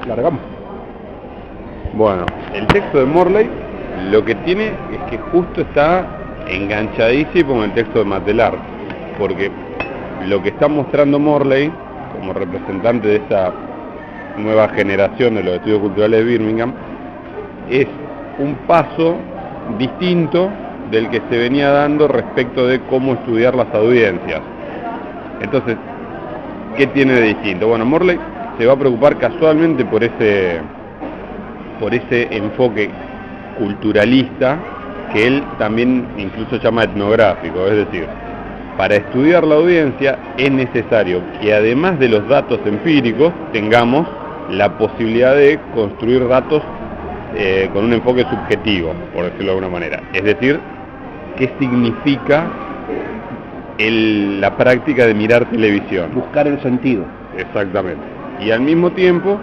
Largamos. Bueno, el texto de Morley lo que tiene es que justo está enganchadísimo con el texto de Matelar, porque lo que está mostrando Morley como representante de esta nueva generación de los estudios culturales de Birmingham es un paso distinto del que se venía dando respecto de cómo estudiar las audiencias. Entonces, ¿qué tiene de distinto? Bueno, Morley se va a preocupar casualmente por ese enfoque culturalista que él también incluso llama etnográfico, es decir, para estudiar la audiencia es necesario que además de los datos empíricos tengamos la posibilidad de construir datos con un enfoque subjetivo, por decirlo de alguna manera. Es decir, ¿qué significa la práctica de mirar televisión? Buscar el sentido. Exactamente. Y al mismo tiempo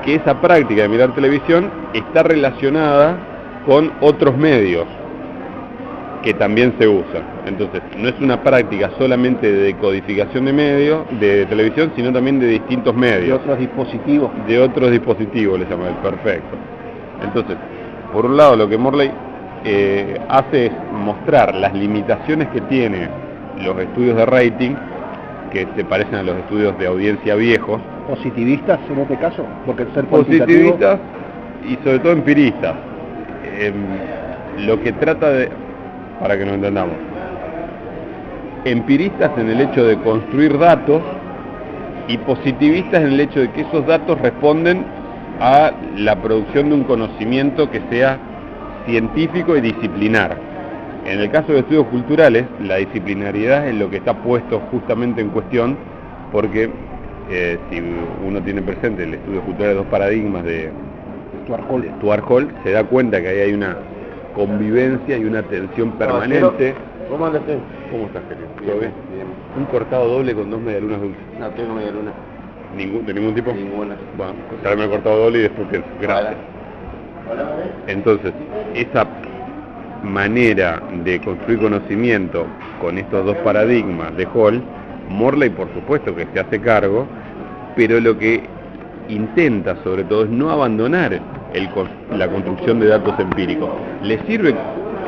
que esa práctica de mirar televisión está relacionada con otros medios que también se usan. Entonces, no es una práctica solamente de decodificación de medios, de televisión, sino también de distintos medios. De otros dispositivos. De otros dispositivos, le llaman, perfecto. Entonces, por un lado, lo que Morley hace es mostrar las limitaciones que tiene los estudios de rating, que se parecen a los estudios de audiencia viejos. ¿Positivistas en este caso? Porque el ser positivistas y sobre todo empiristas. Lo que trata de, para que nos entendamos, empiristas en el hecho de construir datos y positivistas en el hecho de que esos datos responden a la producción de un conocimiento que sea científico y disciplinar. En el caso de estudios culturales, la disciplinariedad es lo que está puesto justamente en cuestión, porque si uno tiene presente el estudio cultural de dos paradigmas de Stuart Hall, se da cuenta que ahí hay una convivencia y una tensión permanente. ¿Cómo andas? ¿Cómo estás, querido? ¿Todo bien? Bien. Un cortado doble con 2 medialunas dulces. No tengo medialuna. ¿De ningún tipo? Ninguna. Bueno, tráeme el cortado doble y después pienso. Gracias. Hola. Entonces, esa manera de construir conocimiento con estos dos paradigmas de Hall, Morley por supuesto que se hace cargo, pero lo que intenta sobre todo es no abandonar la construcción de datos empíricos. ¿Le sirve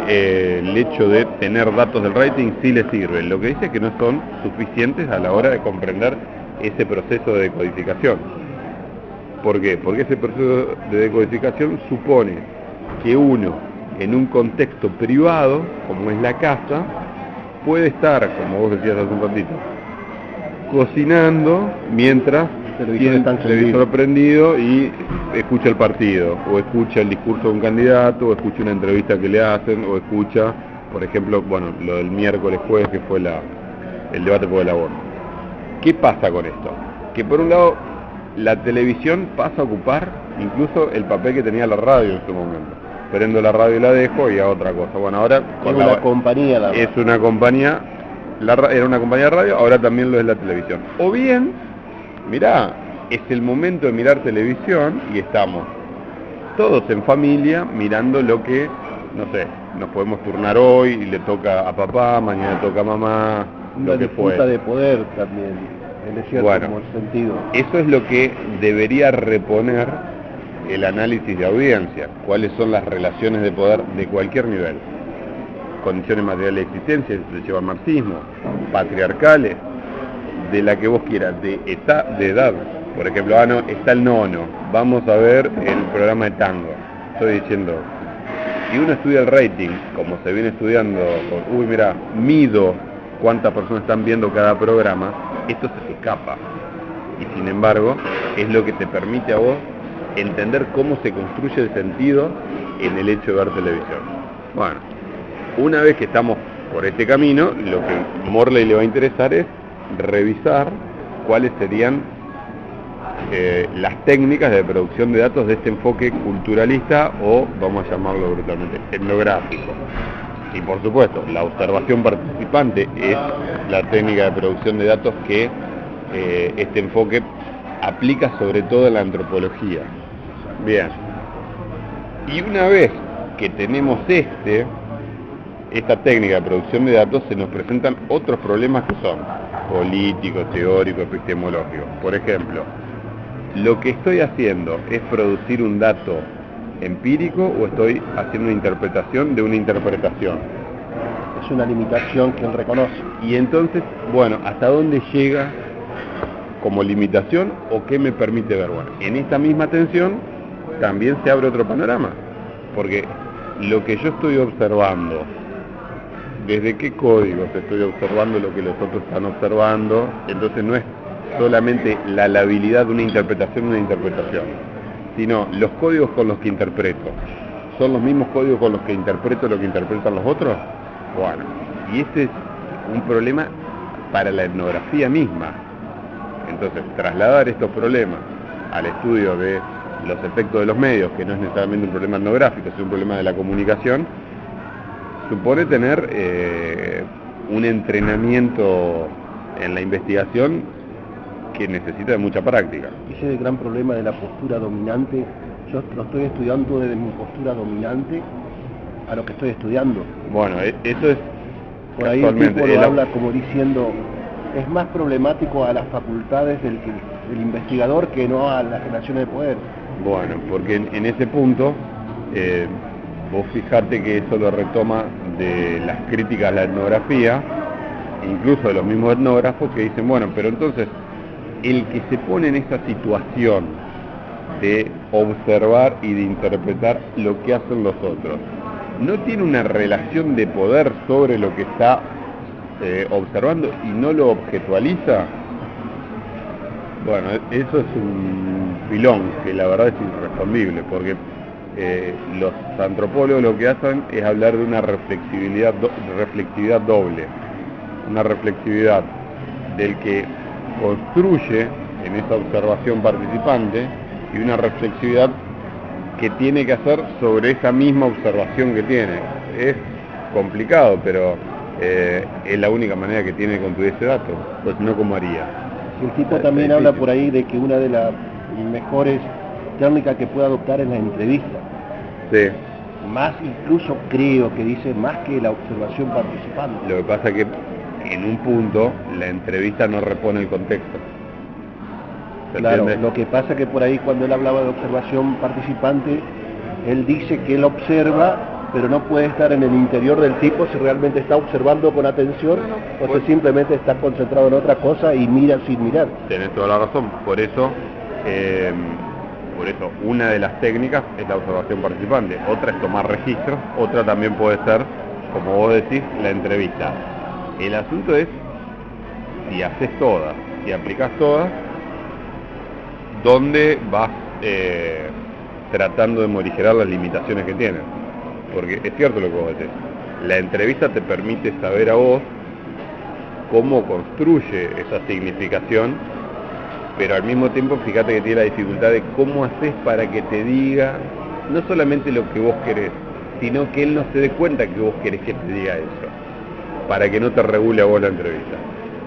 el hecho de tener datos del rating? Sí le sirve. Lo que dice es que no son suficientes a la hora de comprender ese proceso de decodificación. ¿Por qué? Porque ese proceso de decodificación supone que uno, en un contexto privado, como es la casa, puede estar, como vos decías hace un ratito, cocinando mientras tiene el televisor prendido y escucha el partido, o escucha el discurso de un candidato, o escucha una entrevista que le hacen, o escucha, por ejemplo, bueno, lo del miércoles jueves, que fue el debate por el aborto. ¿Qué pasa con esto? Que por un lado, la televisión pasa a ocupar incluso el papel que tenía la radio en su momento. Prendo la radio y la dejo y a otra cosa. Bueno, ahora con una compañía, es una compañía, era una compañía de radio, ahora también lo es la televisión. O bien, mirá, es el momento de mirar televisión y estamos todos en familia mirando lo que, no sé, nos podemos turnar hoy y le toca a papá, mañana toca a mamá, una lo que fue. Disputa de poder también, en cierto bueno, sentido. Eso es lo que debería reponer el análisis de audiencia, cuáles son las relaciones de poder de cualquier nivel, condiciones materiales de existencia, se lleva al marxismo, patriarcales, de la que vos quieras, de edad, por ejemplo, no, está el nono, vamos a ver el programa de tango, estoy diciendo, si uno estudia el rating, como se viene estudiando, mira, mido cuántas personas están viendo cada programa, esto se escapa, y sin embargo, es lo que te permite a vos entender cómo se construye el sentido en el hecho de ver televisión. Bueno, una vez que estamos por este camino, lo que Morley le va a interesar es revisar cuáles serían las técnicas de producción de datos de este enfoque culturalista o, vamos a llamarlo brutalmente, etnográfico. Y por supuesto, la observación participante es la técnica de producción de datos que este enfoque aplica sobre todo en la antropología. Bien. Y una vez que tenemos esta técnica de producción de datos, se nos presentan otros problemas que son políticos, teóricos, epistemológicos. Por ejemplo, ¿lo que estoy haciendo es producir un dato empírico o estoy haciendo una interpretación de una interpretación? Es una limitación que él reconoce. Y entonces, bueno, ¿hasta dónde llega como limitación o qué me permite ver? Bueno, en esta misma tensión también se abre otro panorama, porque lo que yo estoy observando, desde qué códigos estoy observando lo que los otros están observando, entonces no es solamente la labilidad de una interpretación, sino los códigos con los que interpreto. ¿Son los mismos códigos con los que interpreto lo que interpretan los otros? Bueno, y este es un problema para la etnografía misma. Entonces, trasladar estos problemas al estudio de los efectos de los medios, que no es necesariamente un problema etnográfico, es un problema de la comunicación, supone tener un entrenamiento en la investigación que necesita de mucha práctica. Ese es el gran problema de la postura dominante. Yo lo estoy estudiando desde mi postura dominante a lo que estoy estudiando. Bueno, eso es... Por ahí el tipo lo habla como diciendo, es más problemático a las facultades del investigador que no a las relaciones de poder. Bueno, porque en ese punto, vos fijate que eso lo retoma de las críticas a la etnografía, incluso de los mismos etnógrafos que dicen, bueno, pero entonces, el que se pone en esa situación de observar y de interpretar lo que hacen los otros, ¿no tiene una relación de poder sobre lo que está observando y no lo objetualiza? Bueno, eso es un filón que la verdad es irrespondible, porque los antropólogos lo que hacen es hablar de una reflexividad doble, una reflexividad del que construye en esa observación participante y una reflexividad que tiene que hacer sobre esa misma observación que tiene. Es complicado, pero es la única manera que tiene de construir ese dato, pues no como haría. El tipo también habla por ahí de que una de las mejores técnicas que puede adoptar es la entrevista. Sí. Más incluso creo que dice más que la observación participante. Lo que pasa es que en un punto la entrevista no repone el contexto. Claro, lo que pasa es que por ahí cuando él hablaba de observación participante, él dice que él observa, pero no puede estar en el interior del tipo si realmente está observando con atención o si simplemente está concentrado en otra cosa y mira sin mirar. Tenés toda la razón, por eso una de las técnicas es la observación participante, otra es tomar registros, otra también puede ser, como vos decís, la entrevista. El asunto es si haces todas, si aplicás todas, ¿dónde vas tratando de morigerar las limitaciones que tienes? Porque es cierto lo que vos decís, la entrevista te permite saber a vos cómo construye esa significación, pero al mismo tiempo fíjate que tiene la dificultad de cómo haces para que te diga no solamente lo que vos querés, sino que él no se dé cuenta que vos querés que te diga eso, para que no te regule a vos la entrevista.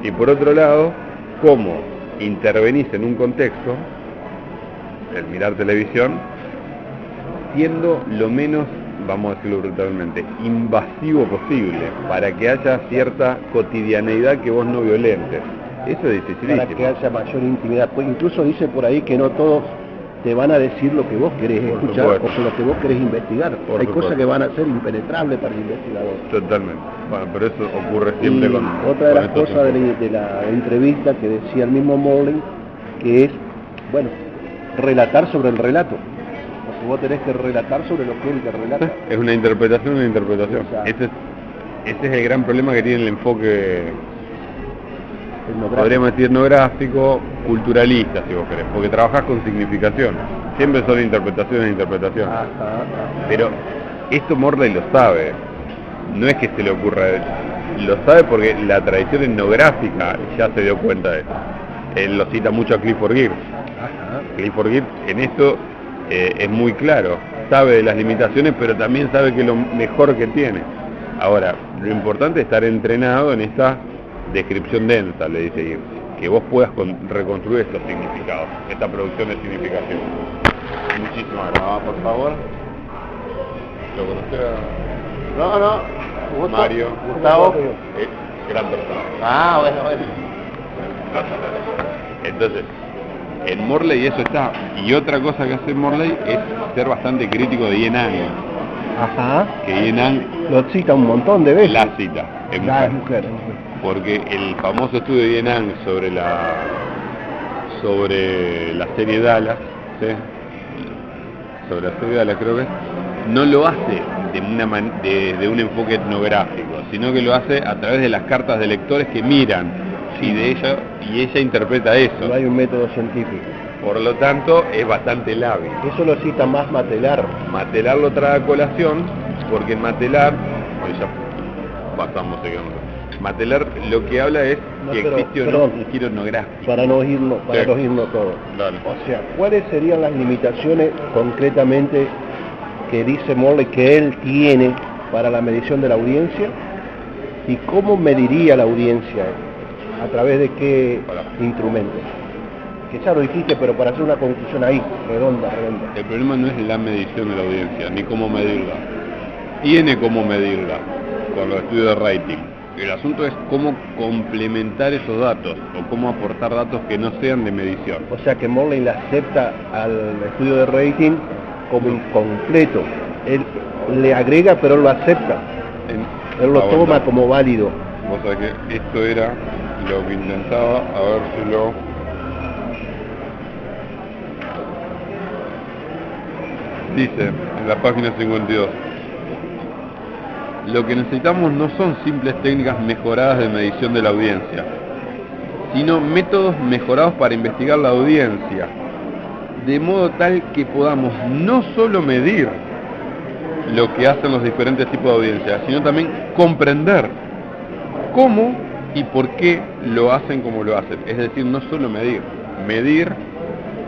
Y por otro lado, cómo intervenís en un contexto, el mirar televisión, siendo lo menos, vamos a decirlo brutalmente, invasivo posible, para que haya cierta cotidianeidad que vos no violentes. Eso es dificilísimo. Para que haya mayor intimidad. Pues incluso dice por ahí que no todos te van a decir lo que vos querés escuchar o lo que vos querés investigar. Hay cosas que van a ser impenetrables para el investigador. Totalmente. Bueno, pero eso ocurre siempre y con... Otra de las cosas de la entrevista que decía el mismo Morley, que es, bueno, relatar sobre el relato. Porque vos tenés que relatar sobre lo que él te relata. Es una interpretación, Ese es el gran problema que tiene el enfoque, podríamos decir, etnográfico, culturalista, si vos querés, porque trabajás con significación. Siempre son interpretaciones. Ajá. Pero esto Morley lo sabe. No es que se le ocurra a él. Lo sabe porque la tradición etnográfica ya se dio cuenta de eso. Él lo cita mucho a Clifford Geertz. Clifford Geertz en esto es muy claro. Sabe de las limitaciones, pero también sabe que es lo mejor que tiene. Ahora, lo importante es estar entrenado en esta descripción densa, le dice Geertz, que vos puedas reconstruir estos significados, esta producción de significación. Muchísimas gracias, por favor. ¿Lo conocés? No. Mario. Gustavo. Gran persona. Ah, bueno. Entonces, En Morley eso está. Y otra cosa que hace Morley es ser bastante crítico de Yen Ang. Ajá. Que Yen Ang lo cita un montón de veces. La cita. Es mujer. Porque el famoso estudio de Yen Ang sobre la serie Dallas, ¿sí? Sobre la serie Dallas creo que no lo hace de un enfoque etnográfico, sino que lo hace a través de las cartas de lectores que miran y ella interpreta eso. No hay un método científico. Por lo tanto, es bastante lábil. Eso lo cita más Matelar. Matelar lo trae a colación, porque en Matelar, ya pasamos, digamos. Matelar lo que habla es que existe un giro etnográfico. Para no irnos todo. Dale. O sea, ¿cuáles serían las limitaciones concretamente que dice Morley que él tiene para la medición de la audiencia? ¿Y cómo mediría la audiencia? ¿A través de qué instrumentos? Que ya lo dijiste, pero para hacer una conclusión ahí, redonda. El problema no es la medición de la audiencia, ni cómo medirla. Tiene cómo medirla con los estudios de rating. El asunto es cómo complementar esos datos, o cómo aportar datos que no sean de medición. O sea que Morley le acepta al estudio de rating como incompleto. Él le agrega, pero él lo acepta. Él lo toma como válido. Vos sabés que esto era lo que intentaba, a ver si lo... Dice, en la página 52, lo que necesitamos no son simples técnicas mejoradas de medición de la audiencia, sino métodos mejorados para investigar la audiencia, de modo tal que podamos no solo medir lo que hacen los diferentes tipos de audiencia, sino también comprender cómo y por qué lo hacen como lo hacen. Es decir, no solo medir. Medir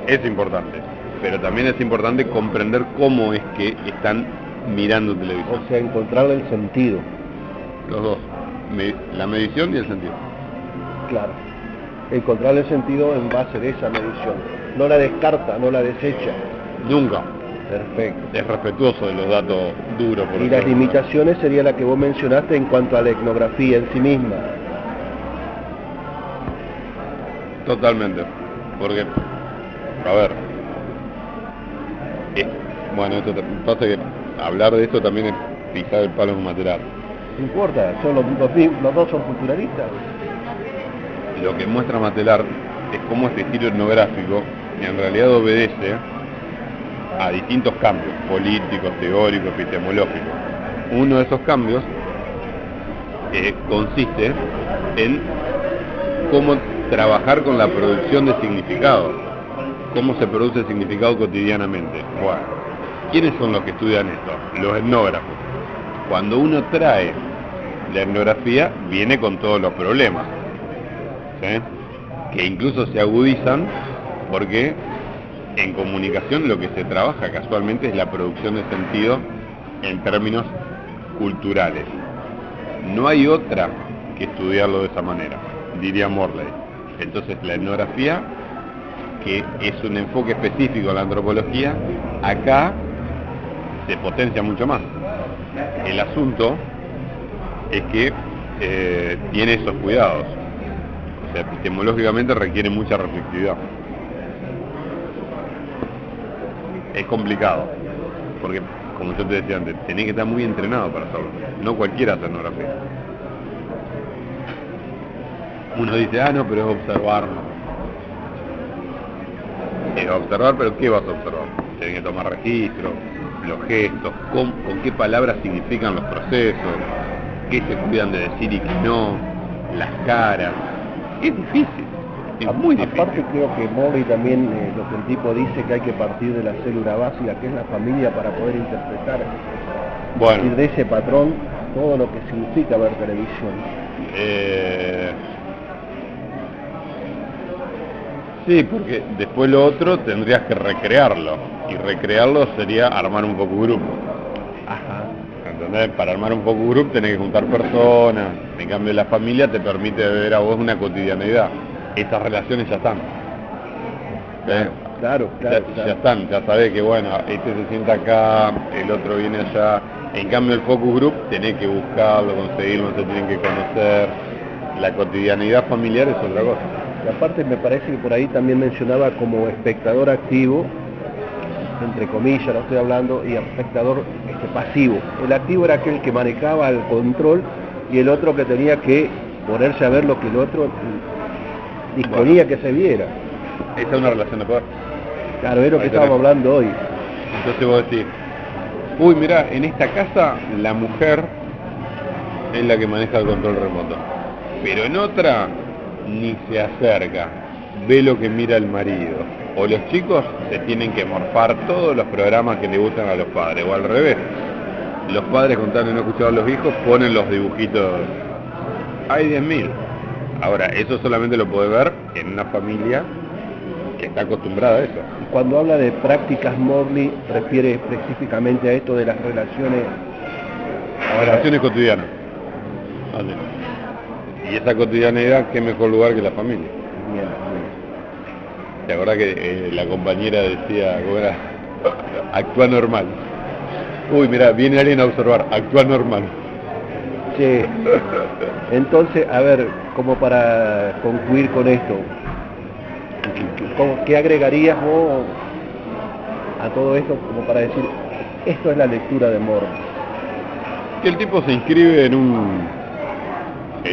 es importante, pero también es importante comprender cómo es que están mirando televisión. O sea, encontrarle el sentido. Los dos, la medición y el sentido. Claro, encontrarle el sentido en base de esa medición. No la descarta, no la desecha. Nunca. Perfecto. Es respetuoso de los datos duros. Y las limitaciones sería la que vos mencionaste en cuanto a la etnografía en sí misma. Totalmente. Porque, a ver, bueno, esto pasa que hablar de esto también es pisar el palo en Matelar. No importa, son los dos son culturalistas. Lo que muestra Matelar es cómo este estilo etnográfico en realidad obedece a distintos cambios políticos, teóricos, epistemológicos. Uno de esos cambios consiste en cómo trabajar con la producción de significado, cómo se produce el significado cotidianamente. Bueno, ¿quiénes son los que estudian esto? Los etnógrafos. Cuando uno trae la etnografía, viene con todos los problemas, ¿sí? Que incluso se agudizan porque en comunicación lo que se trabaja casualmente es la producción de sentido en términos culturales. No hay otra que estudiarlo de esa manera, diría Morley. Entonces la etnografía, que es un enfoque específico de la antropología, acá se potencia mucho más. El asunto es que tiene esos cuidados. O sea, epistemológicamente requiere mucha reflexividad. Es complicado, porque como yo te decía antes, tenés que estar muy entrenado para hacerlo. No cualquiera hace etnografía. Uno dice, no, pero es observar. Es observar, pero ¿qué vas a observar? Tenés que tomar registro, los gestos, con qué palabras significan los procesos, qué se cuidan de decir y qué no, las caras. Es difícil. Es muy difícil. Aparte creo que Morley también, lo que el tipo dice, que hay que partir de la célula básica, que es la familia, para poder interpretar, bueno, partir de ese patrón, todo lo que significa ver televisión. Sí, porque después lo otro tendrías que recrearlo, y recrearlo sería armar un focus group. Ajá. ¿Entendés? Para armar un focus group tenés que juntar personas, en cambio la familia te permite ver a vos una cotidianeidad. Esas relaciones ya están. Claro. Ya están, ya sabés que bueno, este se sienta acá, el otro viene allá. En cambio el focus group tenés que buscarlo, conseguirlo, se tienen que conocer. La cotidianidad familiar es otra cosa. Y aparte me parece que por ahí también mencionaba como espectador activo, entre comillas, no estoy hablando, y espectador pasivo. El activo era aquel que manejaba el control y el otro que tenía que ponerse a ver lo que el otro disponía que se viera. Esa es una relación de poder. Claro, es lo que estábamos hablando hoy. Entonces vos decís, uy, mirá, en esta casa la mujer es la que maneja el control remoto, pero en otra ni se acerca, ve lo que mira el marido. O los chicos se tienen que morfar todos los programas que le gustan a los padres, o al revés. Los padres, con tal de no escuchar a los hijos, ponen los dibujitos. Hay 10.000. Ahora, eso solamente lo puede ver en una familia que está acostumbrada a eso. Cuando habla de prácticas Morley, refiere específicamente a esto de las relaciones... Relaciones cotidianas. Y esa cotidianidad, qué mejor lugar que la familia. Bien. ¿Te acordás que la compañera decía, ¿cómo era? Actúa normal. Uy, mira, viene alguien a observar, actúa normal. Sí. Entonces, a ver, como para concluir con esto, ¿qué agregarías vos a todo esto como para decir, esto es la lectura de Morley? Que el tipo se inscribe en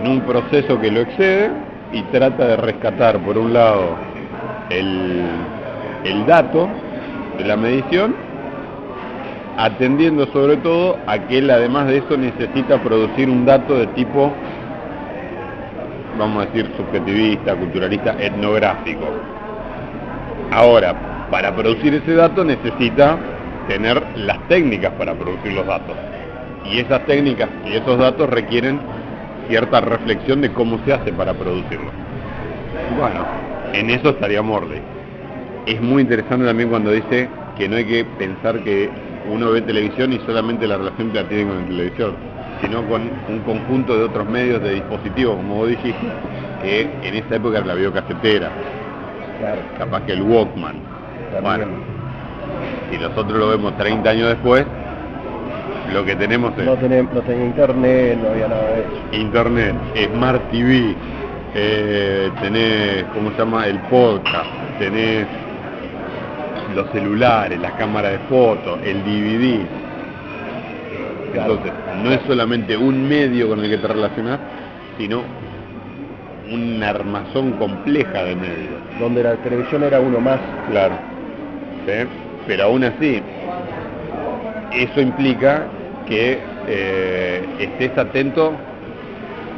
un proceso que lo excede y trata de rescatar, por un lado, el dato de la medición, atendiendo sobre todo a que él, además de eso, necesita producir un dato de tipo, vamos a decir, subjetivista, culturalista, etnográfico. Ahora, para producir ese dato necesita tener las técnicas para producir los datos. Y esas técnicas y esos datos requieren cierta reflexión de cómo se hace para producirlos. Bueno, en eso estaría Morley. Es muy interesante también cuando dice que no hay que pensar que uno ve televisión y solamente la relación que la tiene con la televisión, sino con un conjunto de otros medios, de dispositivos, como vos dijiste, que en esa época era la videocasetera, claro, capaz que el Walkman. También. Bueno, si nosotros lo vemos 30 años después, lo que tenemos es... No tenía internet, no había nada de eso. Internet, Smart TV, tenés, ¿cómo se llama? El podcast, tenés los celulares, las cámaras de fotos, el DVD. Claro. Entonces, no es solamente un medio con el que te relacionás, sino una armazón compleja de medios. Donde la televisión era uno más. Claro. ¿Sí? Pero aún así, eso implica que estés atento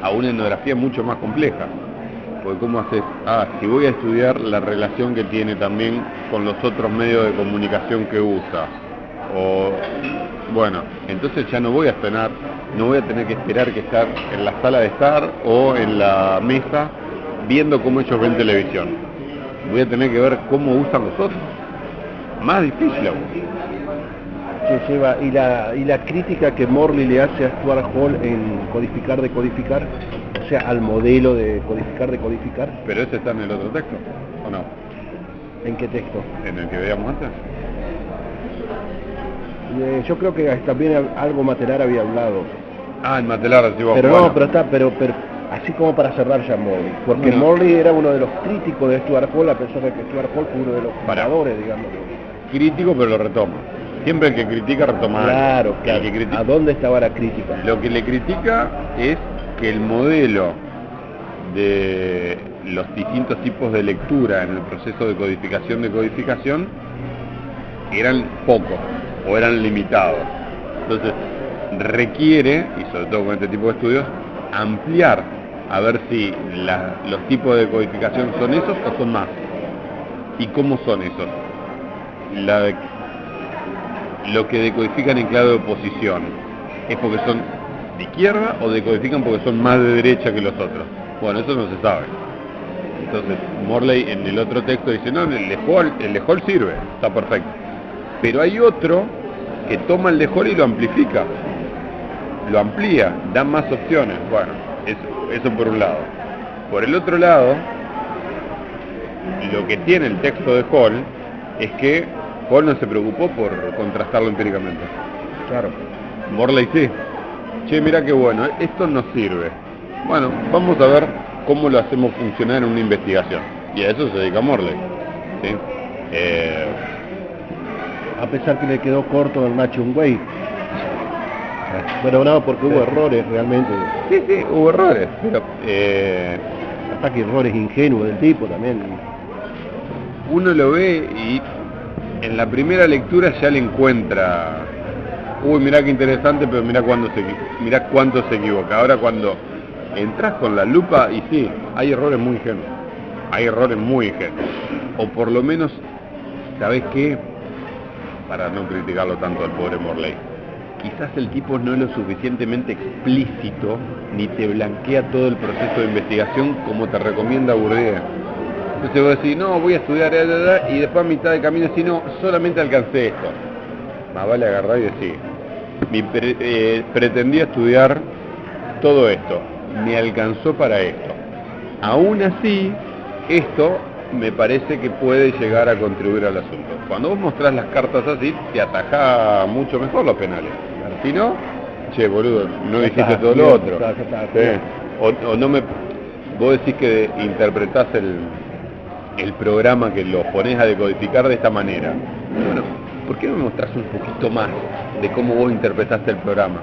a una etnografía mucho más compleja. Porque ¿cómo haces? Si voy a estudiar la relación que tiene también con los otros medios de comunicación que usa. O, bueno, entonces ya no voy a tener que esperar que estar en la sala de estar o en la mesa viendo cómo ellos ven televisión. Voy a tener que ver cómo usan los otros. Más difícil aún. Sí, lleva, y la crítica que Morley le hace a Stuart Hall en decodificar, o sea, al modelo de codificar. ¿Pero ese está en el otro texto o no? ¿En qué texto? ¿En el que veíamos antes? Yo creo que también algo Matelar había hablado. En Matelar, sí, vos. Pero bueno. no, pero así como para cerrar ya Morley, porque Bueno. Morley era uno de los críticos de Stuart Hall, a pesar de que Stuart Hall fue uno de los fundadores, digamos. Crítico, pero lo retoma. Siempre el que critica retoma Claro, algo. claro. El que critica. ¿A dónde estaba la crítica? Lo que le critica es que el modelo de los distintos tipos de lectura en el proceso de codificación eran pocos o eran limitados. Entonces requiere, y sobre todo con este tipo de estudios, ampliar a ver si los tipos de codificación son esos o son más. ¿Y cómo son esos? Lo que decodifican en clave de oposición, ¿es porque son de izquierda o decodifican porque son más de derecha que los otros? Bueno, eso no se sabe. Entonces, Morley en el otro texto dice, no, el de Hall sirve, está perfecto. Pero hay otro que toma el de Hall y lo amplifica, lo amplía, da más opciones. Bueno, eso por un lado. Por el otro lado, lo que tiene el texto de Hall es que Hall no se preocupó por contrastarlo empíricamente. Claro. Morley sí. Che, mira qué bueno, esto nos sirve. Bueno, vamos a ver cómo lo hacemos funcionar en una investigación. Y a eso se dedica Morley, ¿sí? A pesar que le quedó corto el Nacho Way. Pero no, porque hubo errores realmente. Sí, hubo errores, pero hasta que errores ingenuos del tipo también. Uno lo ve y en la primera lectura ya le encuentra, mirá qué interesante, pero mirá cuánto se equivoca. Ahora cuando entras con la lupa, y sí, hay errores muy ingenuos. O por lo menos, ¿sabés qué? Para no criticarlo tanto al pobre Morley, quizás el tipo no es lo suficientemente explícito ni te blanquea todo el proceso de investigación como te recomienda Bourdieu. Entonces vos decís, no, voy a estudiar, y después a mitad de camino decís, no, solamente alcancé esto. Más vale agarrar y decir, pretendía estudiar todo esto, me alcanzó para esto. Aún así, esto me parece que puede llegar a contribuir al asunto. Cuando vos mostrás las cartas así, te atajá mucho mejor los penales. Si no, che, boludo, no dijiste todo lo otro. O no me... Vos decís que interpretás el programa, que lo ponés a decodificar de esta manera. Bueno, ¿por qué no me mostrás un poquito más de cómo vos interpretaste el programa?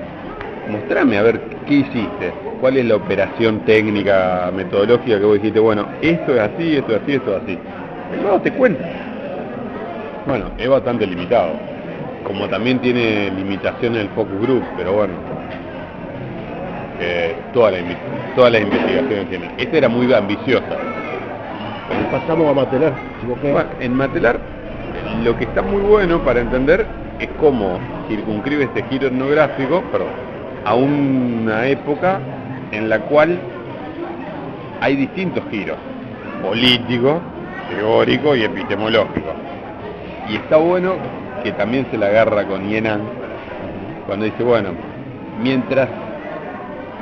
Mostrame a ver qué hiciste, cuál es la operación técnica, metodológica que vos dijiste, bueno, esto es así, esto es así, esto es así. Luego te cuenta. Bueno, es bastante limitado. Como también tiene limitaciones el focus group, pero bueno, todas las investigaciones tienen. Esta era muy ambiciosa. Pasamos a Matelar. Bueno, en Matelar, lo que está muy bueno para entender es cómo circunscribe este giro etnográfico, a una época en la cual hay distintos giros, político, teórico y epistemológico. Y está bueno que también se la agarra con Yenan, cuando dice, bueno, mientras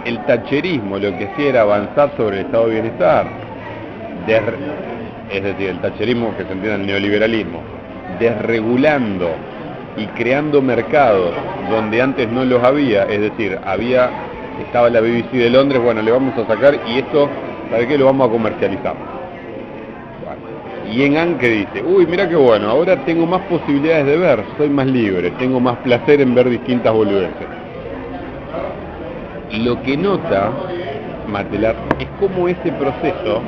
el thatcherismo lo que hacía era avanzar sobre el estado de bienestar, es decir, el thatcherismo que se entiende en el neoliberalismo, desregulando y creando mercados donde antes no los había, es decir, estaba la BBC de Londres, bueno, le vamos a sacar y esto, ¿sabe qué? Lo vamos a comercializar. Y en An que dice, mira qué bueno, ahora tengo más posibilidades de ver, soy más libre, tengo más placer en ver distintas boludeces. Lo que nota Matelar es cómo ese proceso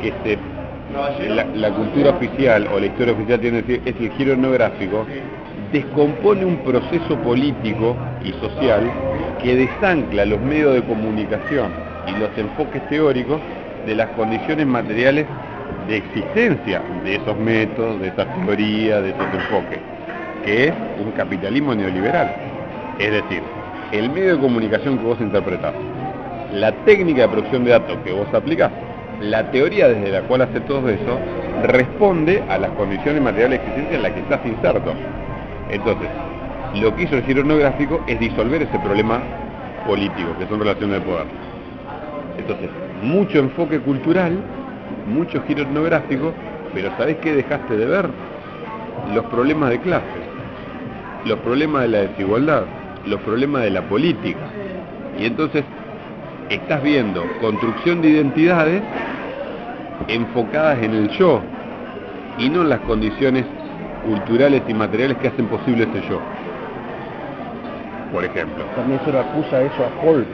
que la cultura oficial o la historia oficial tiene que decir, es el giro etnográfico, descompone un proceso político y social que desancla los medios de comunicación y los enfoques teóricos de las condiciones materiales de existencia de esos métodos, de esas teorías, de esos enfoques, que es un capitalismo neoliberal. Es decir, el medio de comunicación que vos interpretás, la técnica de producción de datos que vos aplicás, la teoría desde la cual hace todo eso, responde a las condiciones materiales de existencia en las que estás inserto. Entonces, lo que hizo el giro etnográfico es disolver ese problema político, que son relaciones de poder. Entonces, mucho enfoque cultural, mucho giro etnográfico, pero ¿sabés qué dejaste de ver? Los problemas de clase, los problemas de la desigualdad, los problemas de la política. Y entonces estás viendo construcción de identidades enfocadas en el yo y no en las condiciones culturales y materiales que hacen posible ese yo. Por ejemplo. También se lo acusa eso a Hall.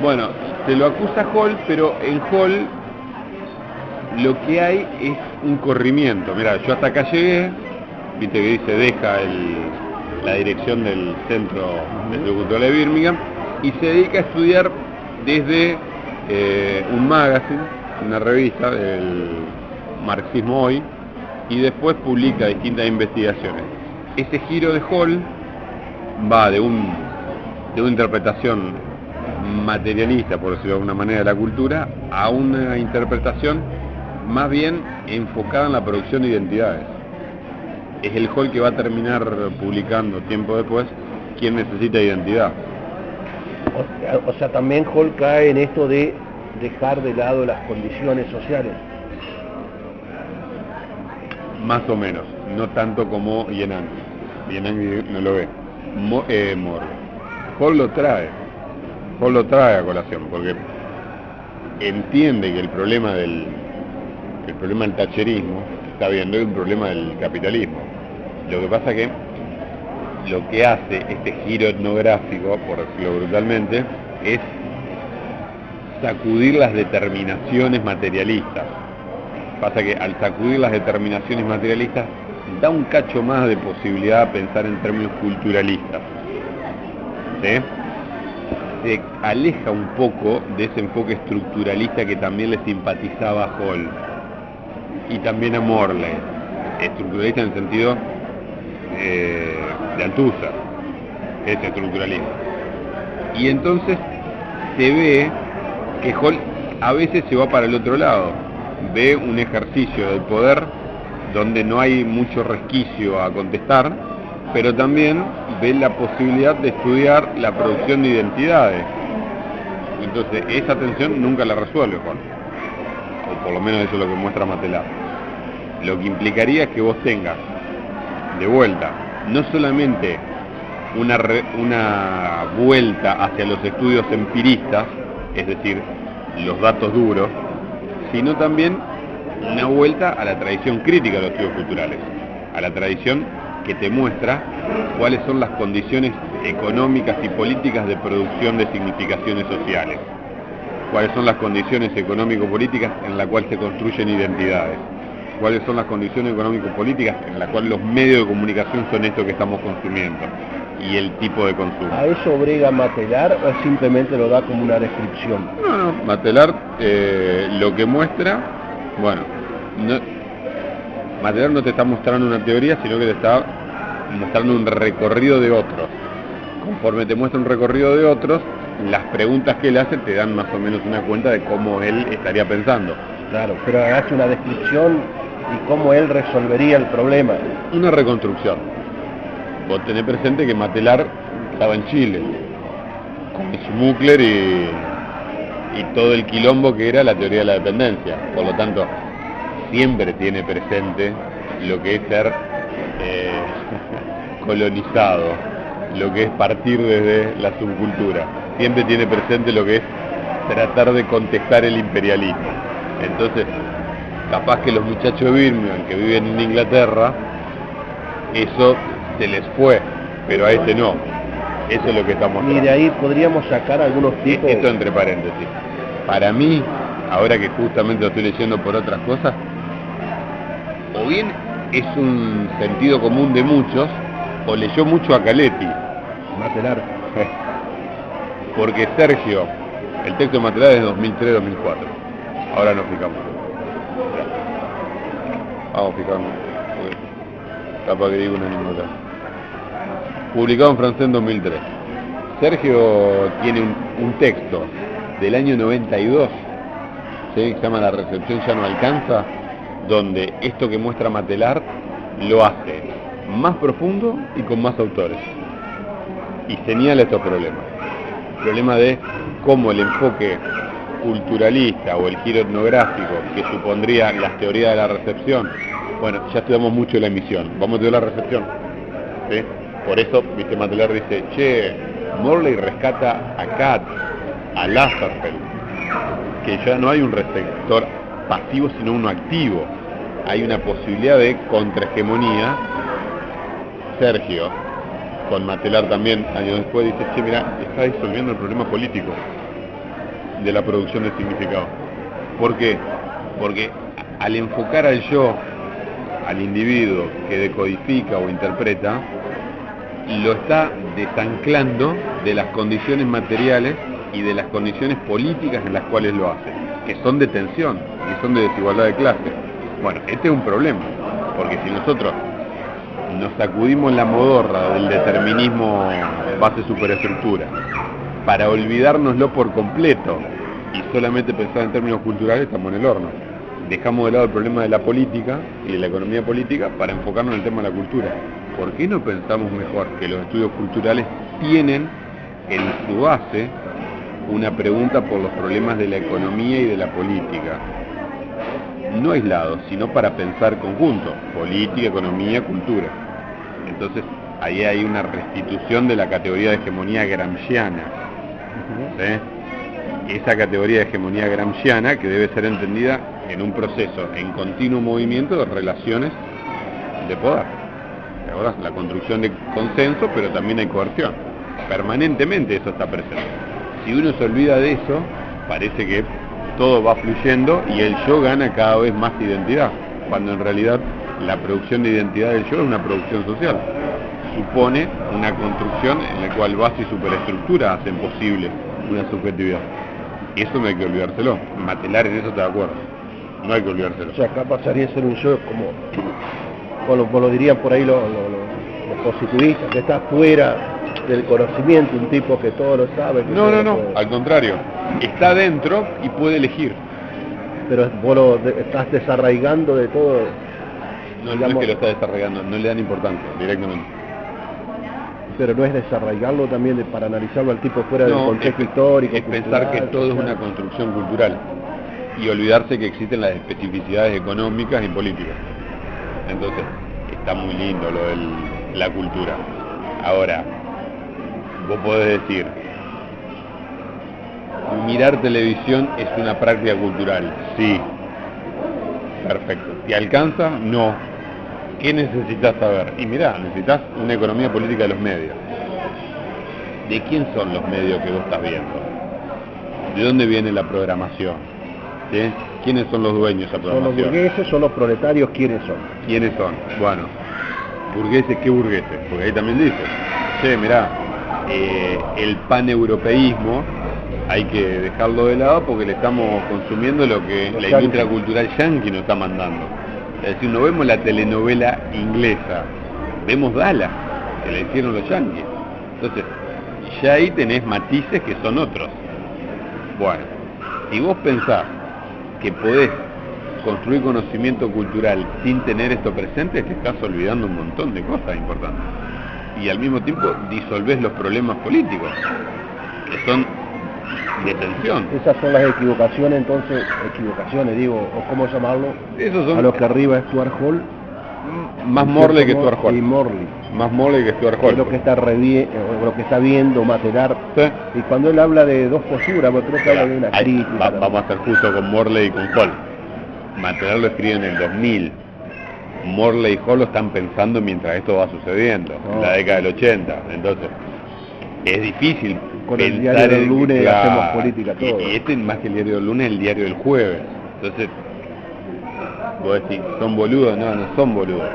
Bueno, se lo acusa Hall, pero en Hall lo que hay es un corrimiento. Mira, yo hasta acá llegué, viste que dice, deja la dirección del Centro Cultural de Birmingham y se dedica a estudiar desde un magazine, una revista del Marxismo Hoy, y después publica distintas investigaciones. Ese giro de Hall va de una interpretación materialista, por decirlo de alguna manera, de la cultura, a una interpretación más bien enfocada en la producción de identidades. Es el Hall que va a terminar publicando tiempo después ¿Quién necesita identidad? O sea, también Hall cae en esto de dejar de lado las condiciones sociales. Más o menos, no tanto como Yenan. Yenan no lo ve. Hall lo trae a colación, porque entiende que el problema del thatcherismo, está viendo, es un problema del capitalismo. Lo que pasa que lo que hace este giro etnográfico, por decirlo brutalmente, es sacudir las determinaciones materialistas. Pasa que al sacudir las determinaciones materialistas da un cacho más de posibilidad a pensar en términos culturalistas. ¿Sí? Se aleja un poco de ese enfoque estructuralista que también le simpatizaba a Hall y también a Morley. Estructuralista en el sentido de Althusser, ese estructuralismo. Y entonces se ve que Hall a veces se va para el otro lado, ve un ejercicio del poder donde no hay mucho resquicio a contestar, pero también ve la posibilidad de estudiar la producción de identidades. Entonces esa tensión nunca la resuelve Hall, o por lo menos eso es lo que muestra Matelar. Lo que implicaría es que vos tengas de vuelta no solamente una vuelta hacia los estudios empiristas, es decir, los datos duros, sino también una vuelta a la tradición crítica de los estudios culturales, a la tradición que te muestra cuáles son las condiciones económicas y políticas de producción de significaciones sociales, cuáles son las condiciones económico-políticas en las cuales se construyen identidades, cuáles son las condiciones económico-políticas en las cuales los medios de comunicación son esto que estamos consumiendo y el tipo de consumo. ¿A eso brega Matelar o simplemente lo da como una descripción? No, Matelar lo que muestra, bueno, Matelar no te está mostrando una teoría, sino que te está mostrando un recorrido de otros. Conforme te muestra un recorrido de otros, las preguntas que él hace te dan más o menos una cuenta de cómo él estaría pensando. Claro, pero hace una descripción y cómo él resolvería el problema. Una reconstrucción. Vos tenés presente que Matelar estaba en Chile, con Schmuckler y todo el quilombo que era la teoría de la dependencia. Por lo tanto, siempre tiene presente lo que es ser colonizado, lo que es partir desde la subcultura. Siempre tiene presente lo que es tratar de contestar el imperialismo. Entonces, capaz que los muchachos de Birmingham que viven en Inglaterra, eso se les fue, pero a este no. Eso es lo que estamos mostrando. Y de ahí podríamos sacar algunos tipos. Esto entre paréntesis. Para mí, ahora que justamente lo estoy leyendo por otras cosas, o bien es un sentido común de muchos, o leyó mucho a Caletti. Matelar. Porque Sergio, el texto de Matelar es de 2003-2004. Ahora nos fijamos. Vamos fijando. Capaz que digo una ninguna. Publicado en francés en 2003. Sergio tiene un texto del año 92, ¿sí? Que se llama La recepción ya no alcanza, donde esto que muestra Matelar lo hace más profundo y con más autores. Y señala estos problemas. El problema de cómo el enfoque culturalista o el giro etnográfico que supondría las teorías de la recepción, bueno, ya estudiamos mucho la emisión, vamos a estudiar la recepción, ¿sí? Por eso, viste, Matelar dice, che, Morley rescata a Katz, a Lasserfeld, que ya no hay un receptor pasivo sino uno activo, hay una posibilidad de contrahegemonía. Sergio, con Matelar también, años después, dice, che, mira, está disolviendo el problema político de la producción de significado. ¿Por qué? Porque al enfocar al yo, al individuo que decodifica o interpreta, lo está desanclando de las condiciones materiales y de las condiciones políticas en las cuales lo hace, que son de tensión, que son de desigualdad de clase. Bueno, este es un problema, porque si nosotros nos sacudimos la modorra del determinismo base superestructura para olvidárnoslo por completo y solamente pensar en términos culturales, estamos en el horno. Dejamos de lado el problema de la política y de la economía política para enfocarnos en el tema de la cultura. ¿Por qué no pensamos mejor que los estudios culturales tienen en su base una pregunta por los problemas de la economía y de la política? No aislados, sino para pensar conjunto, política, economía, cultura. Entonces, ahí hay una restitución de la categoría de hegemonía gramsciana, ¿sí? esa categoría de hegemonía gramsciana que debe ser entendida en un proceso en continuo movimiento de relaciones de poder. ¿Te acordás? La construcción de consenso, pero también hay coerción. Permanentemente eso está presente. Si uno se olvida de eso, parece que todo va fluyendo y el yo gana cada vez más identidad, cuando en realidad la producción de identidad del yo es una producción social. Supone una construcción en la cual base y superestructura hacen posible una subjetividad. Eso no hay que olvidárselo. Matelar en eso está de acuerdo. No hay que olvidárselo. O sea, acá pasaría a ser un yo como lo dirían por ahí los positivistas, que está fuera del conocimiento, un tipo que todo lo sabe. No, al contrario. Está dentro y puede elegir. Pero vos estás desarraigando de todo. No, digamos, no es que lo está desarraigando, no le dan importancia directamente. Pero no es desarraigarlo también para analizarlo al tipo fuera del contexto histórico. Es pensar que todo es una construcción cultural y olvidarse que existen las especificidades económicas y políticas. Entonces, está muy lindo lo de la cultura. Ahora, vos podés decir, mirar televisión es una práctica cultural. Sí. Perfecto. ¿Te alcanza? No. ¿Qué necesitas saber? Y mirá, necesitas una economía política de los medios. ¿De quién son los medios que vos estás viendo? ¿De dónde viene la programación? ¿Sí? ¿Quiénes son los dueños de esa programación? ¿Son los burgueses? ¿Son los proletarios? ¿Quiénes son? ¿Quiénes son? Bueno, burgueses, ¿qué burgueses? Porque ahí también dice, che, mirá, el paneuropeísmo hay que dejarlo de lado porque le estamos consumiendo lo que la industria cultural yanqui nos está mandando. Es decir, no vemos la telenovela inglesa, vemos Dallas, que le hicieron los yanquis. Entonces, ya ahí tenés matices que son otros. Bueno, si vos pensás que podés construir conocimiento cultural sin tener esto presente, te estás olvidando un montón de cosas importantes. Y al mismo tiempo disolvés los problemas políticos, que son de tensión. Esas son las equivocaciones, entonces, o cómo llamarlo, son a lo que arriba Stuart Hall. Más Morley que Stuart Hall. Y Morley. Más Morley que Stuart Hall. Es lo que está viendo Matelar. ¿Sí? Y cuando él habla de dos posturas, porque creo que habla de una crítica. Vamos a ser justo con Morley y con Hall. Matelar lo escribe en el 2000. Morley y Hall lo están pensando mientras esto va sucediendo, en la década del 80. Entonces, es difícil con el diario del lunes hacemos política todo. Y este, más que el diario del lunes, el diario del jueves. Entonces, vos decís, ¿son boludos? No son boludos.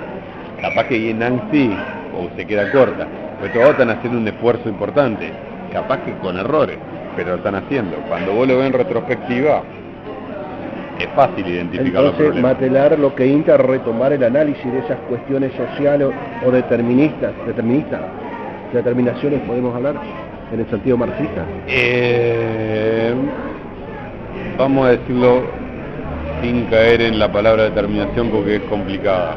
Capaz que Yenan sí, o se queda corta. Pero todos están haciendo un esfuerzo importante. Capaz que con errores, pero lo están haciendo. Cuando vos lo ves en retrospectiva, es fácil identificar los problemas. Entonces, Matelar lo que intenta retomar el análisis de esas cuestiones sociales o deterministaciones, podemos hablar, en el sentido marxista. Vamos a decirlo sin caer en la palabra determinación porque es complicada.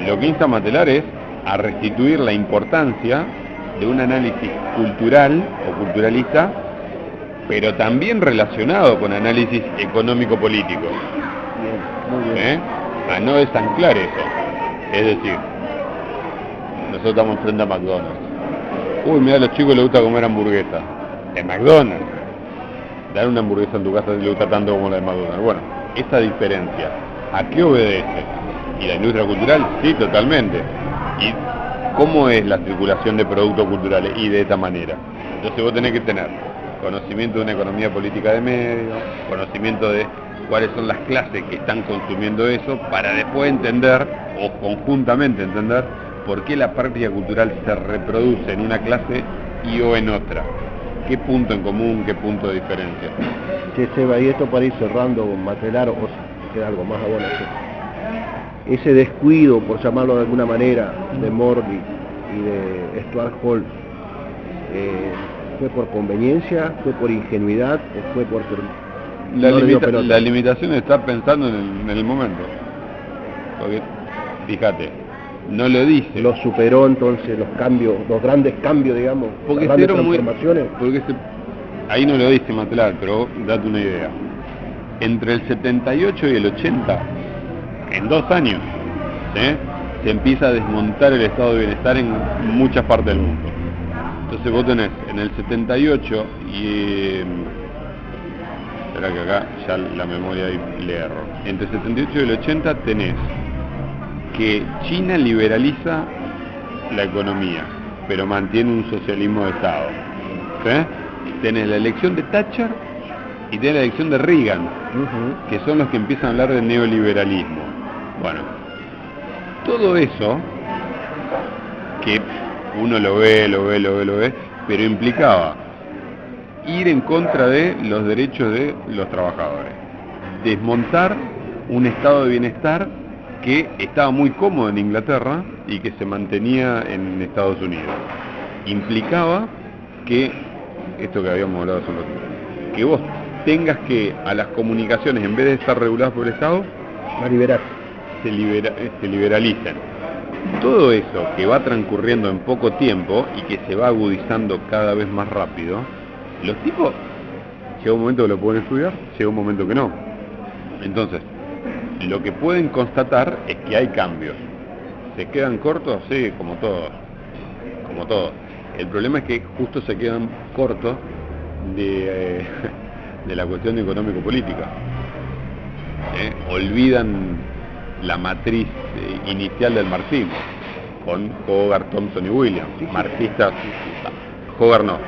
Lo que insta Matelar es a restituir la importancia de un análisis cultural o culturalista, pero también relacionado con análisis económico-político. Bien, muy bien. A no desanclar eso. Es decir, nosotros estamos frente a McDonald's. Uy, mira, a los chicos les gusta comer hamburguesa. En McDonald's. Dar una hamburguesa en tu casa le gusta tanto como la de McDonald's. Bueno, esa diferencia, ¿a qué obedece? ¿Y la industria cultural? Sí, totalmente. ¿Y cómo es la circulación de productos culturales? Y de esta manera. Entonces vos tenés que tener conocimiento de una economía política de medios, conocimiento de cuáles son las clases que están consumiendo eso, para después entender, o conjuntamente entender, por qué la práctica cultural se reproduce en una clase y o en otra. ¿Qué punto en común, qué punto de diferencia? Che, Seba, y esto para ir cerrando con Matelar, o queda algo más bueno. Ese descuido, por llamarlo de alguna manera, de Morley y de Stuart Hall, ¿fue por conveniencia, fue por ingenuidad o fue por... La limitación está pensando en el momento. Porque, fíjate, no lo dice. Lo superó entonces los cambios, los grandes cambios, digamos, porque las grandes transformaciones. Ahí no lo dice Matelar, pero date una idea. Entre el 78 y el 80, en 2 años, se empieza a desmontar el estado de bienestar en muchas partes del mundo. Entonces vos tenés en el 78 y Verá que acá ya la memoria ahí le erro. Entre el 78 y el 80 tenés que China liberaliza la economía, pero mantiene un socialismo de Estado. ¿Sí? Tenés la elección de Thatcher y tenés la elección de Reagan, que son los que empiezan a hablar del neoliberalismo. Bueno, todo eso, que uno lo ve, pero implicaba ir en contra de los derechos de los trabajadores, desmontar un estado de bienestar que estaba muy cómodo en Inglaterra y que se mantenía en Estados Unidos. Implicaba que, esto que habíamos hablado hace un ratito, que vos tengas que a las comunicaciones, en vez de estar reguladas por el Estado, a liberar, se liberalicen. Todo eso que va transcurriendo en poco tiempo y que se va agudizando cada vez más rápido, los tipos, llega un momento que lo pueden estudiar, llega un momento que no. Entonces, lo que pueden constatar es que hay cambios. ¿Se quedan cortos? Sí, como todos. Como todos. El problema es que justo se quedan cortos de la cuestión económico-política. Olvidan la matriz inicial del marxismo, con Hogarth, Thompson y Williams. Marxistas, Hogarth no,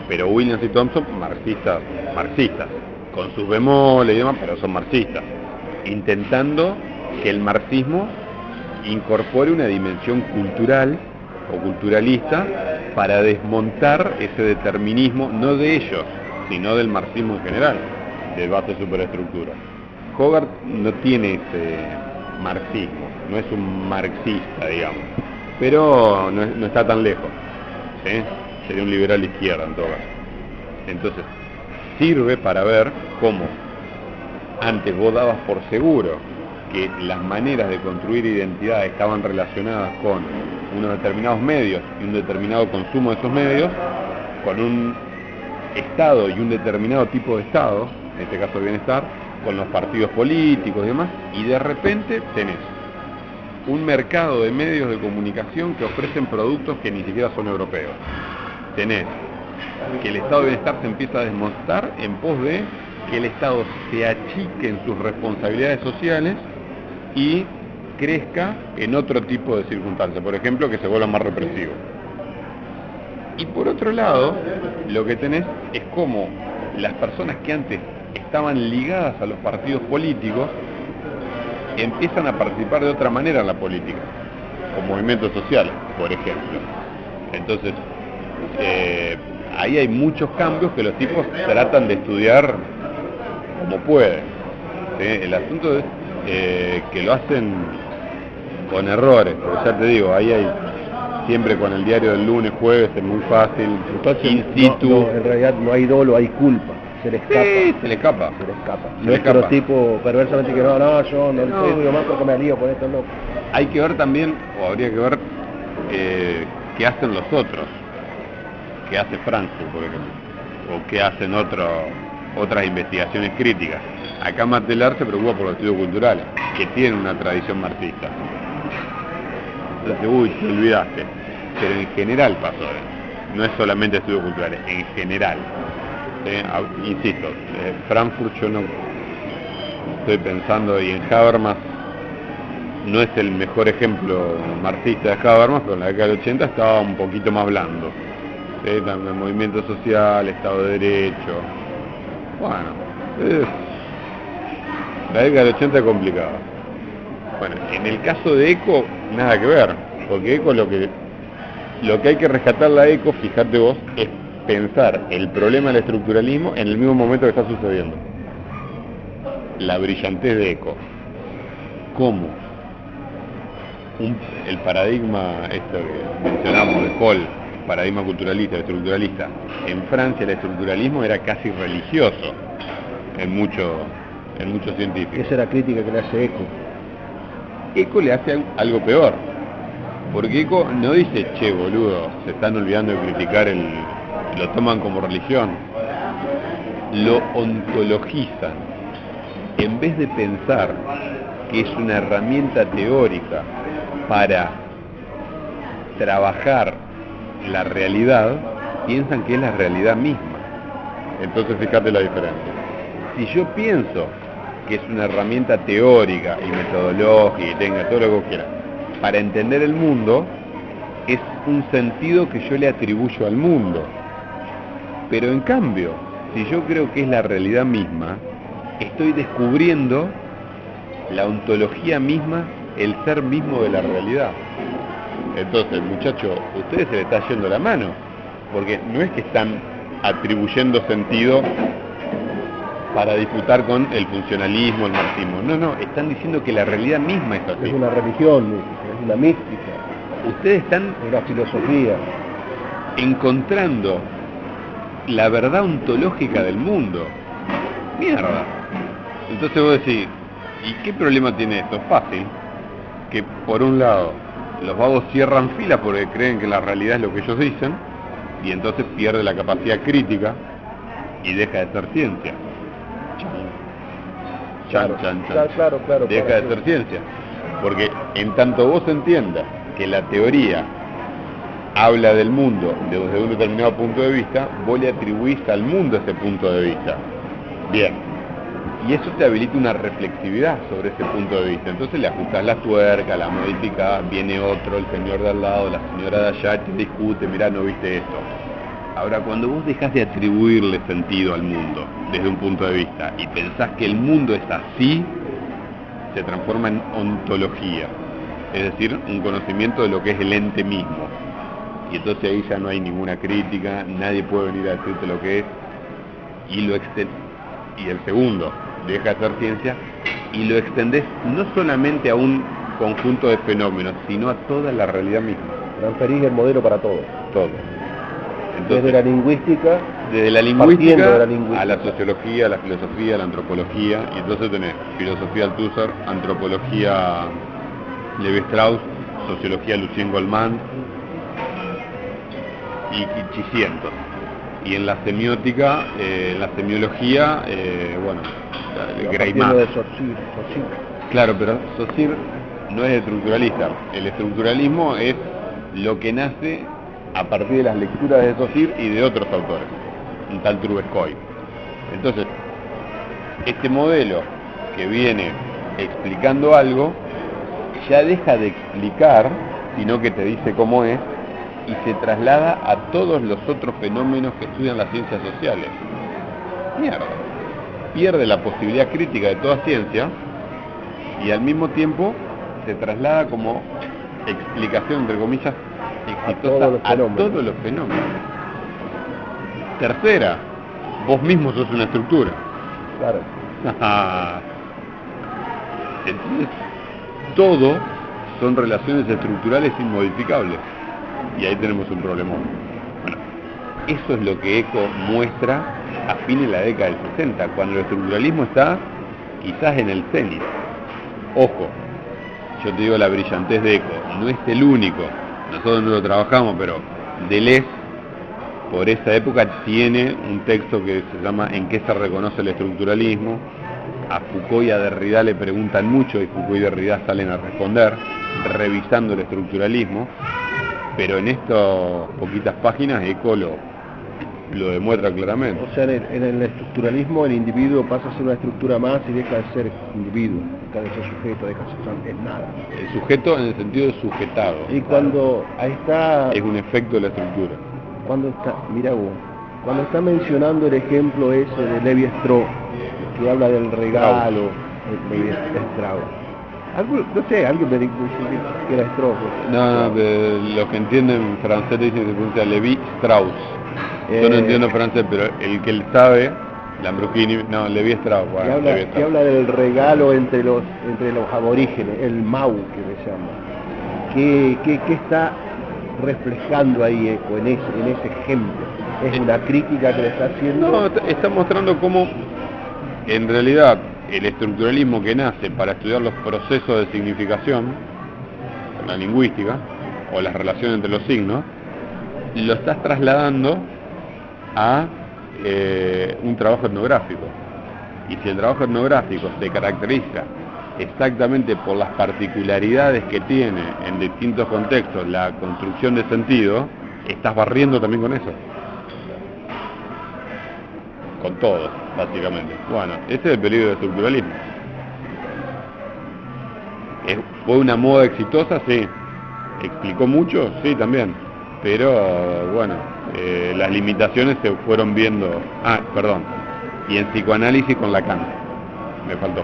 pero Williams y Thompson marxistas, con sus bemoles y demás, pero son marxistas, intentando que el marxismo incorpore una dimensión cultural o culturalista para desmontar ese determinismo, no de ellos, sino del marxismo en general, de base superestructura. Hogarth no tiene ese marxismo, no es un marxista, digamos, pero no está tan lejos, ¿sí? Sería un liberal de izquierda en todo caso. Entonces, sirve para ver cómo antes vos dabas por seguro que las maneras de construir identidad estaban relacionadas con unos determinados medios y un determinado consumo de esos medios, con un Estado y un determinado tipo de Estado, en este caso bienestar, con los partidos políticos y demás, y de repente tenés un mercado de medios de comunicación que ofrecen productos que ni siquiera son europeos. Tenés que el estado de bienestar se empieza a desmontar en pos de que el Estado se achique en sus responsabilidades sociales y crezca en otro tipo de circunstancias, por ejemplo, que se vuelva más represivo. Y por otro lado, lo que tenés es como las personas que antes estaban ligadas a los partidos políticos empiezan a participar de otra manera en la política, con movimientos sociales, por ejemplo. Entonces, ahí hay muchos cambios que los tipos tratan de estudiar como pueden. ¿Sí? El asunto es que lo hacen con errores, porque ya te digo, ahí hay siempre con el diario del lunes, jueves, es muy fácil. Entonces, in situ. No, en realidad no hay dolo, hay culpa. Se le escapa. Sí, se le escapa. No es que los tipos perversamente que yo no estudio más porque me alío con esto, no. Hay que ver también, o habría que ver, qué hacen los otros. Qué hace Frankfurt, por ejemplo. O qué hacen otras investigaciones críticas. Acá Matelar se preocupa por los estudios culturales, que tienen una tradición marxista. Entonces, te olvidaste. Pero en general pasó, no es solamente estudios culturales, en general. Insisto, Frankfurt yo no estoy pensando, y en Habermas no es el mejor ejemplo marxista de Habermas, pero en la década del 80 estaba un poquito más blando. También el movimiento social, Estado de Derecho. Bueno, la década del 80 es complicada. Bueno, en el caso de ECO, nada que ver, porque ECO lo que hay que rescatar la ECO, fíjate vos, es pensar el problema del estructuralismo en el mismo momento que está sucediendo. La brillantez de ECO. ¿Cómo? El paradigma, esto que mencionamos de Paul, paradigma culturalista, estructuralista. En Francia el estructuralismo era casi religioso en muchos científicos. Esa es la crítica que le hace ECO. ECO le hace algo peor, porque ECO no dice, che boludo, se están olvidando de criticar lo toman como religión, lo ontologizan. En vez de pensar que es una herramienta teórica para trabajar la realidad, piensan que es la realidad misma. Entonces fíjate la diferencia. Si yo pienso que es una herramienta teórica y metodológica y tenga todo lo que vos quieras para entender el mundo, es un sentido que yo le atribuyo al mundo. Pero en cambio, si yo creo que es la realidad misma, estoy descubriendo la ontología misma, el ser mismo de la realidad. Entonces, muchachos, a ustedes se les está yendo la mano, porque no es que están atribuyendo sentido para disputar con el funcionalismo, el marxismo. No, están diciendo que la realidad misma es así. Es una religión, es una mística. Ustedes están... una filosofía. Encontrando la verdad ontológica del mundo. Mierda. Entonces vos decís, ¿y qué problema tiene esto? Fácil. Que por un lado, los vagos cierran filas porque creen que la realidad es lo que ellos dicen, y entonces pierde la capacidad crítica y deja de ser ciencia. Claro. Deja de ser ciencia. Porque en tanto vos entiendas que la teoría habla del mundo desde un determinado punto de vista, vos le atribuís al mundo ese punto de vista. Bien. Y eso te habilita una reflexividad sobre ese punto de vista. Entonces le ajustás la tuerca, la modificás, viene otro, el señor de al lado, la señora de allá, te discute, mirá, no viste esto. Ahora, cuando vos dejás de atribuirle sentido al mundo desde un punto de vista y pensás que el mundo es así, se transforma en ontología. Es decir, un conocimiento de lo que es el ente mismo. Y entonces ahí ya no hay ninguna crítica, nadie puede venir a decirte lo que es, y el segundo, deja de ser ciencia, y lo extendés no solamente a un conjunto de fenómenos, sino a toda la realidad misma. Transferís el modelo para todo. Todo. Entonces, desde la lingüística a la sociología, a la filosofía, a la antropología, y entonces tenés filosofía Althusser, antropología Levi Strauss, sociología Lucien Goldman y cientos. Y en la semiótica, en la semiología, Greimas. Claro, pero Saussure no es estructuralista. El estructuralismo es lo que nace a partir de las lecturas de Saussure y de otros autores, un tal Trubetskoy. Entonces, este modelo que viene explicando algo, ya deja de explicar, sino que te dice cómo es, y se traslada a todos los otros fenómenos que estudian las ciencias sociales. Mierda. Pierde la posibilidad crítica de toda ciencia y al mismo tiempo se traslada como explicación, entre comillas, exitosa a todos los fenómenos. Tercera, vos mismo sos una estructura. Claro. Entonces, todo son relaciones estructurales inmodificables. Y ahí tenemos un problemón. Bueno, eso es lo que Eco muestra a fines de la década del 60, cuando el estructuralismo está quizás en el cenit. Ojo, yo te digo la brillantez de Eco, no es el único, nosotros no lo trabajamos, pero Deleuze, por esa época, tiene un texto que se llama ¿En qué se reconoce el estructuralismo? A Foucault y a Derrida le preguntan mucho y Foucault y Derrida salen a responder, revisando el estructuralismo. Pero en estas poquitas páginas Eco lo demuestra claramente. O sea, en el estructuralismo el individuo pasa a ser una estructura más y deja de ser individuo, deja de ser sujeto, deja de ser nada. El sujeto en el sentido de sujetado. Y cuando ahí está... Es un efecto de la estructura. Cuando está mencionando el ejemplo ese de Levi Strauss, que habla del regalo, de Levi Strauss. No sé, alguien me dijo que era Strauss. No, los que entienden francés dicen que se pronuncia Levi Strauss. Yo no entiendo francés, pero el que él sabe, Lambrusini, no, Levi Strauss. Bueno, que habla del regalo entre los aborígenes, el Mau que se llama. ¿Qué está reflejando ahí Eco en ese ejemplo? ¿Es una crítica que le está haciendo? No, está mostrando cómo en realidad el estructuralismo que nace para estudiar los procesos de significación, la lingüística, o las relaciones entre los signos, lo estás trasladando a un trabajo etnográfico. Y si el trabajo etnográfico se caracteriza exactamente por las particularidades que tiene en distintos contextos la construcción de sentido, estás barriendo también con eso. con todos, básicamente. Bueno, ese es el peligro del estructuralismo. ¿Fue una moda exitosa? Sí. ¿Explicó mucho? Sí, también. Pero, bueno, las limitaciones se fueron viendo... Y en psicoanálisis con Lacan. Me faltó.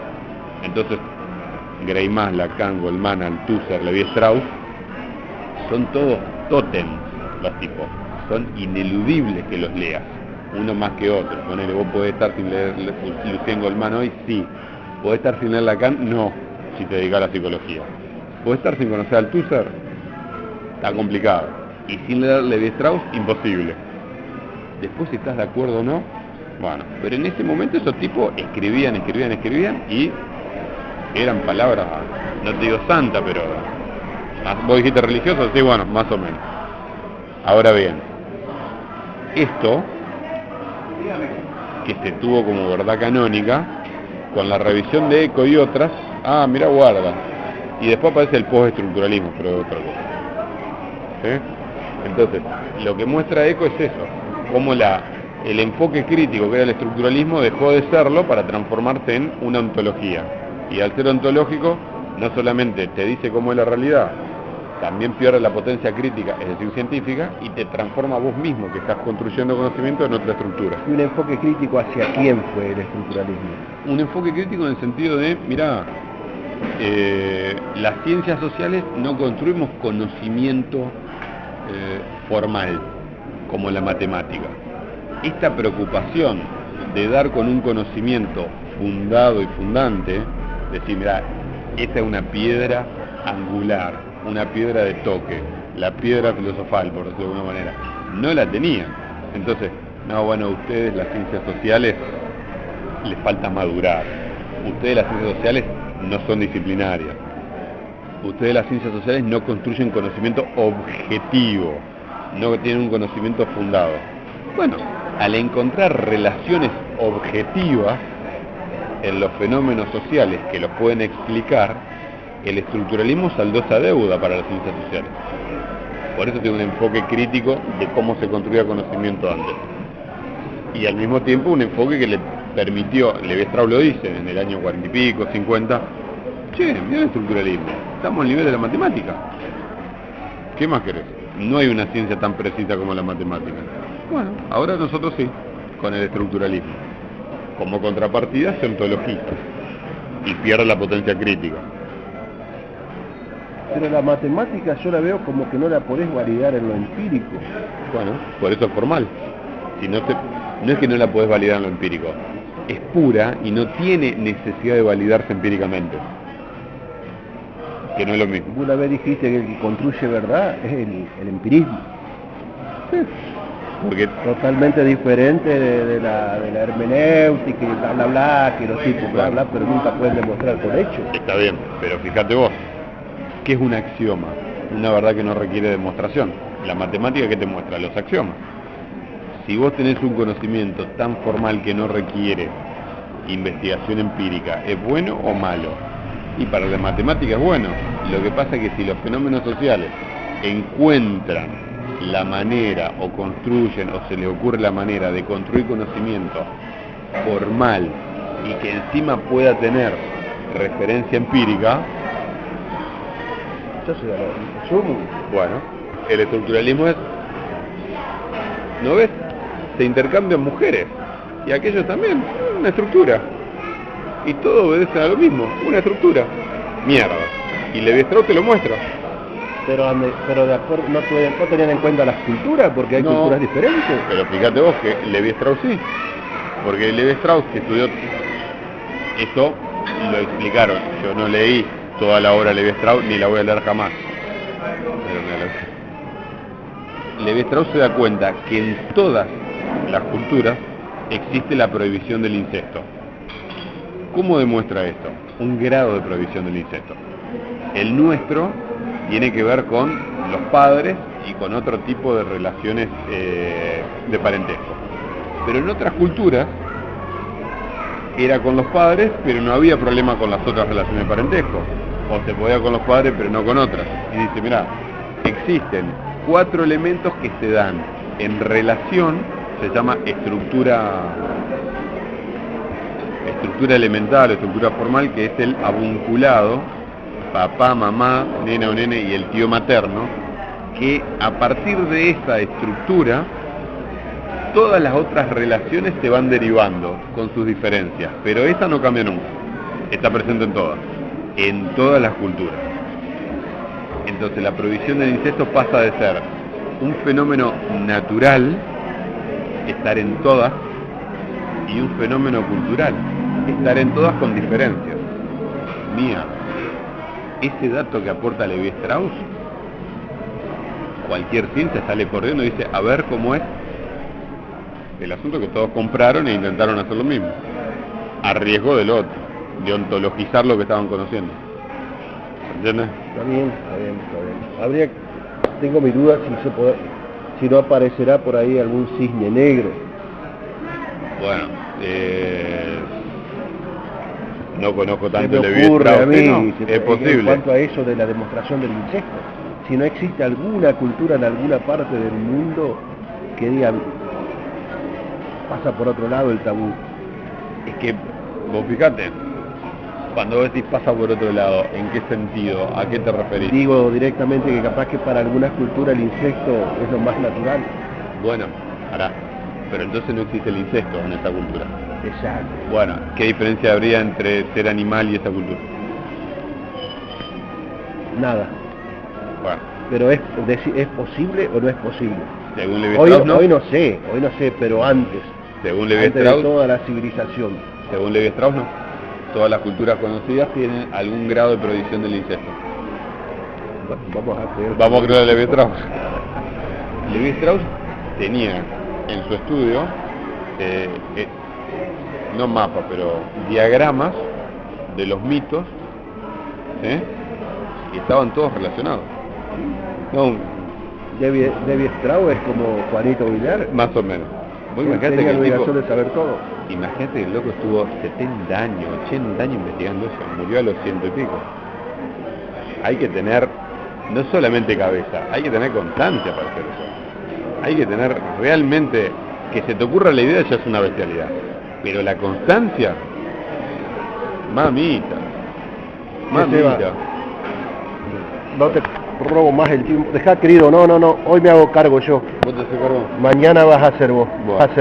Entonces, Greimas, Lacan, Goldman, Althusser, Levi-Strauss, son todos tótems los tipos. Son ineludibles que los leas, uno más que otro. Ponele, vos podés estar sin leer Lucien Goldman hoy, sí. Podés estar sin leer Lacan, no, si te dedicas a la psicología. Podés estar sin conocer a Althusser, está complicado. Y sin leer Levi-Strauss, imposible. Después, si estás de acuerdo o no, bueno. Pero en ese momento esos tipos escribían y eran palabras, no te digo santa, pero... ¿Vos dijiste religioso? Sí, bueno, más o menos. Ahora bien, esto, que se tuvo como verdad canónica, con la revisión de Eco y otras, mira, guarda. Y después aparece el postestructuralismo, pero otra cosa. ¿Sí? Entonces, lo que muestra Eco es eso, cómo el enfoque crítico que era el estructuralismo dejó de serlo para transformarse en una ontología. Y al ser ontológico, no solamente te dice cómo es la realidad, también pierde la potencia crítica, es decir, científica, y te transforma vos mismo, que estás construyendo conocimiento, en otra estructura. ¿Y un enfoque crítico hacia quién fue el estructuralismo? Un enfoque crítico en el sentido de, mirá, las ciencias sociales no construimos conocimiento formal, como la matemática. Esta preocupación de dar con un conocimiento fundado y fundante, decir, mirá, esta es una piedra angular, una piedra de toque, la piedra filosofal, por decirlo de alguna manera, no la tenían. Entonces, ustedes las ciencias sociales les falta madurar. Ustedes las ciencias sociales no son disciplinarias. Ustedes las ciencias sociales no construyen conocimiento objetivo, no tienen un conocimiento fundado. Bueno, al encontrar relaciones objetivas en los fenómenos sociales que los pueden explicar, el estructuralismo saldó esa deuda para las ciencias sociales. Por eso tiene un enfoque crítico de cómo se construía conocimiento antes. Y al mismo tiempo un enfoque que le permitió, Levi-Strauss lo dice, en el año 40 y pico, 50, mira el estructuralismo, estamos al nivel de la matemática. ¿Qué más querés? No hay una ciencia tan precisa como la matemática. Bueno, ahora nosotros sí, con el estructuralismo. Como contrapartida se ontologiza y pierde la potencia crítica. Pero la matemática yo la veo como que no la podés validar en lo empírico. Bueno, por eso es formal. Si no es que no la podés validar en lo empírico, es pura y no tiene necesidad de validarse empíricamente. Que no es lo mismo. Una vez dijiste que el que construye verdad es el empirismo. Sí. Porque totalmente diferente de la hermenéutica y bla bla bla, que los tipos bla bla, pero nunca pueden demostrar por hechos. Está bien, pero fíjate vos, ¿qué es un axioma? Una verdad que no requiere demostración. La matemática, ¿qué te muestra? Los axiomas. Si vos tenés un conocimiento tan formal que no requiere investigación empírica, ¿es bueno o malo? Y para la matemática es bueno. Lo que pasa es que si los fenómenos sociales encuentran la manera o construyen o se les ocurre la manera de construir conocimiento formal y que encima pueda tener referencia empírica, yo soy lo asumo. Bueno, el estructuralismo es, ¿no ves? Se intercambian mujeres y aquellos también, una estructura, y todo obedece a lo mismo, una estructura, mierda, y Levi-Strauss te lo muestra. Pero de acuerdo, no tenían en cuenta las culturas, porque hay culturas diferentes. Pero fíjate vos que Levi-Strauss sí, porque Levi-Strauss que estudió esto, lo explicaron. Yo no leí toda la obra de Levi-Strauss, ni la voy a leer jamás. Levi-Strauss se da cuenta que en todas las culturas existe la prohibición del incesto. ¿Cómo demuestra esto? Un grado de prohibición del incesto. El nuestro tiene que ver con los padres y con otro tipo de relaciones de parentesco. Pero en otras culturas era con los padres, pero no había problema con las otras relaciones de parentesco. O se podía con los padres, pero no con otras. Y dice, mirá, existen 4 elementos que se dan en relación, se llama estructura estructura elemental o estructura formal, que es el avunculado, papá, mamá, nena o nene y el tío materno, que a partir de esta estructura todas las otras relaciones se van derivando con sus diferencias, pero esa no cambia nunca, está presente en todas las culturas. Entonces la prohibición del incesto pasa de ser un fenómeno natural, estar en todas, y un fenómeno cultural, estar en todas con diferencias. Mía, ese dato que aporta Levi Strauss, cualquier ciencia sale corriendo y dice, a ver cómo es. El asunto que todos compraron e intentaron hacer lo mismo, a riesgo del otro, de ontologizar lo que estaban conociendo. ¿Entiendes? Está bien. Tengo mi duda si no aparecerá por ahí algún cisne negro. Bueno, no conozco tanto Se me Levi ocurre Strauss, a mí, no, es posible. En cuanto a eso de la demostración del incesto, si no existe alguna cultura en alguna parte del mundo que diga, pasa por otro lado el tabú. Es que, vos fijate, cuando vos decís pasa por otro lado, ¿en qué sentido? ¿A qué te referís? Digo directamente que capaz que para algunas culturas el incesto es lo más natural. Bueno, pero entonces no existe el incesto en esa cultura. Exacto. Bueno, ¿qué diferencia habría entre ser animal y esa cultura? Nada. Bueno. Pero ¿es posible o no es posible? Según Levi Strauss, ¿no? Hoy no sé, pero antes. Según Levi antes Strauss, de toda la civilización. Según Levi Strauss, no. Todas las culturas conocidas tienen algún grado de prohibición del incesto. Vamos a creer a Levi Strauss. Levi Strauss tenía en su estudio, no mapas, pero diagramas de los mitos, y estaban todos relacionados. No, Levi Strauss es como Juanito Villar. más o menos. Imagínate que el tipo de saber todo. Imagínate que el loco estuvo 70 años, 80 años investigando eso, murió a los 100 y pico. Hay que tener no solamente cabeza, hay que tener constancia para hacer eso. Hay que tener realmente, que se te ocurra la idea ya es una bestialidad, pero la constancia, mamita. No te robo más el tiempo. Dejá, querido, no, hoy me hago cargo yo. ¿Vos te haces cargo? Mañana vas a ser vos. Bueno. Vas a ser